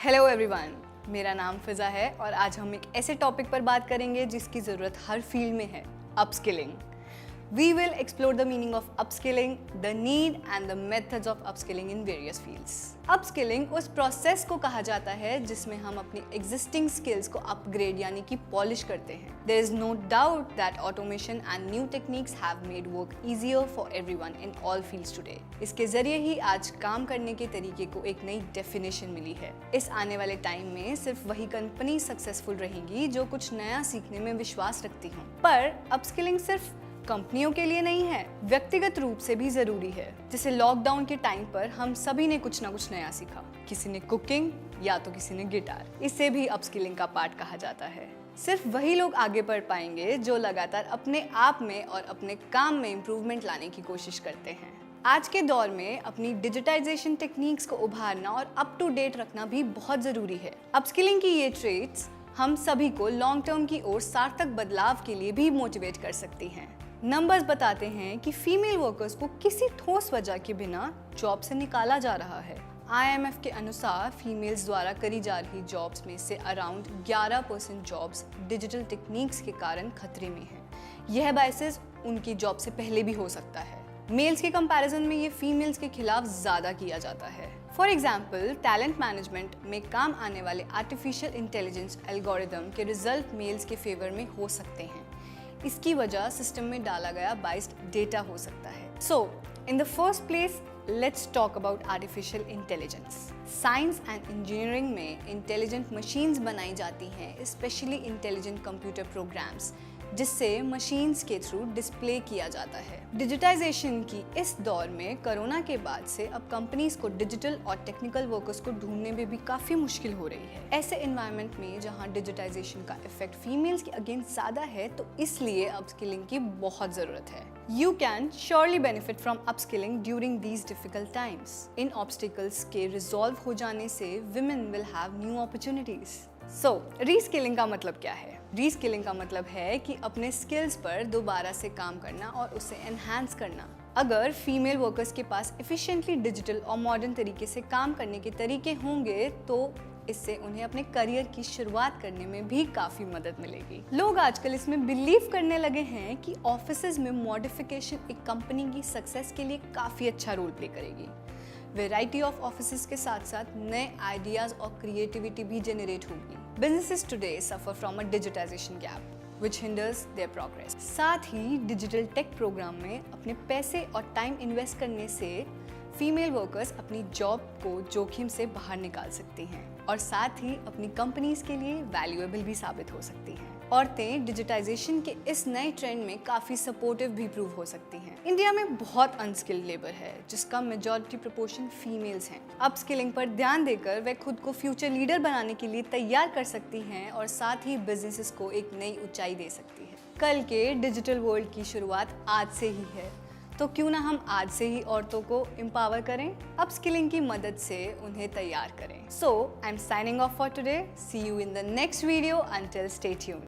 Hello everyone, मेरा नाम फिजा है और आज हम एक ऐसे टॉपिक पर बात करेंगे जिसकी ज़रूरत हर फील्ड में है, upskilling. We will explore the meaning of upskilling, the need and the methods of upskilling in various fields. Upskilling उस प्रोसेस को कहा जाता है जिसमें हम अपनी existing skills को upgrade यानी कि polish करते हैं. There is no doubt that automation and new techniques have made work easier for everyone in all fields today. इसके जरिए ही आज काम करने के तरीके को एक नई definition मिली है. इस आने वाले टाइम में सिर्फ वही कंपनी सक्सेसफुल रहेगी जो कुछ नया सीखने में विश्वास रखती हों. पर upskilling सिर्फ कंपनियों के लिए नहीं है, व्यक्तिगत रूप से भी जरूरी है। जैसे लॉकडाउन के टाइम पर हम सभी ने कुछ ना कुछ नया सीखा, किसी ने कुकिंग या तो किसी ने गिटार। इसे भी अपस्किलिंग का पार्ट कहा जाता है। सिर्फ वही लोग आगे बढ़ पाएंगे जो लगातार अपने आप में और अपने काम में इम्प्रूवमेंट लाने की कोशिश करते हैं। आज के दौर में अपनी डिजिटाइजेशन टेक्निक्स को उभारना और अप टू डेट रखना भी बहुत जरूरी है। अपस्किलिंग की ये ट्रेड्स हम सभी को लॉन्ग टर्म की ओर सार्थक बदलाव के लिए भी मोटिवेट कर सकती हैं। नंबर्स बताते हैं कि फीमेल वर्कर्स को किसी ठोस वजह के बिना जॉब से निकाला जा रहा है। IMF के अनुसार फीमेल्स द्वारा करी जा रही जॉब्स में से अराउंड 11% जॉब्स डिजिटल टेक्निक्स के कारण खतरे में हैं। यह बायसेस उनकी जॉब से पहले भी हो सकता है। मेल्स के कंपैरिजन में ये फीमेल्स के खिलाफ ज़्यादा किया जाता है। फॉर एग्जाम्पल, टैलेंट मैनेजमेंट में काम आने वाले आर्टिफिशियल इंटेलिजेंस एल्गोरिदम के रिजल्ट मेल्स के फेवर में हो सकते हैं। इसकी वजह सिस्टम में डाला गया बाइस्ड डेटा हो सकता है। So in the first place let's talk about artificial intelligence. Science and engineering में इंटेलिजेंट मशीन्स बनाई जाती हैं, स्पेशली इंटेलिजेंट कंप्यूटर प्रोग्राम्स, जिससे मशीन्स के थ्रू डिस्प्ले किया जाता है। डिजिटाइजेशन की इस दौर में कोरोना के बाद से अब कंपनीज को डिजिटल और टेक्निकल वर्कर्स को ढूंढने में भी काफ़ी मुश्किल हो रही है। ऐसे एनवायरनमेंट में जहां डिजिटाइजेशन का इफेक्ट फीमेल्स के अगेंस्ट ज़्यादा है, तो इसलिए अपस्किलिंग की बहुत ज़रूरत है। You can surely benefit from upskilling during these difficult times. In obstacles के रिजॉल्व हो जाने से women will have new opportunities. So, reskilling का मतलब क्या है? रीस्किलिंग का मतलब है कि अपने स्किल्स पर दोबारा से काम करना और उसे एनहांस करना। अगर फीमेल वर्कर्स के पास एफिशिएंटली डिजिटल और मॉडर्न तरीके से काम करने के तरीके होंगे तो इससे उन्हें अपने करियर की शुरुआत करने में भी काफ़ी मदद मिलेगी। लोग आजकल इसमें बिलीव करने लगे हैं कि ऑफिसेज में मॉडिफिकेशन एक कंपनी की सक्सेस के लिए काफ़ी अच्छा रोल प्ले करेगी। वैरायटी ऑफ ऑफिसेज के साथ साथ नए आइडियाज और क्रिएटिविटी भी जनरेट होगी। Businesses today suffer from a digitization gap which hinders their progress. साथ ही डिजिटल टेक प्रोग्राम में अपने पैसे और टाइम इन्वेस्ट करने से फीमेल वर्कर्स अपनी जॉब को जोखिम से बाहर निकाल सकती हैं और साथ ही अपनी कंपनीज के लिए वैल्यूएबल भी साबित हो सकती हैं। औरतें डिजिटाइजेशन के इस नए ट्रेंड में काफ़ी सपोर्टिव भी प्रूव हो सकती हैं। इंडिया में बहुत अनस्किल्ड लेबर है जिसका मेजॉरिटी प्रोपोर्शन फीमेल्स हैं। अपस्किलिंग पर ध्यान देकर वे खुद को फ्यूचर लीडर बनाने के लिए तैयार कर सकती हैं और साथ ही बिजनेसेस को एक नई ऊंचाई दे सकती है। कल के डिजिटल वर्ल्ड की शुरुआत आज से ही है, तो क्यों ना हम आज से ही औरतों को एम्पावर करें, अपस्किलिंग की मदद से उन्हें तैयार करें। So I am signing off for today. See you in the next video. Until stay tuned.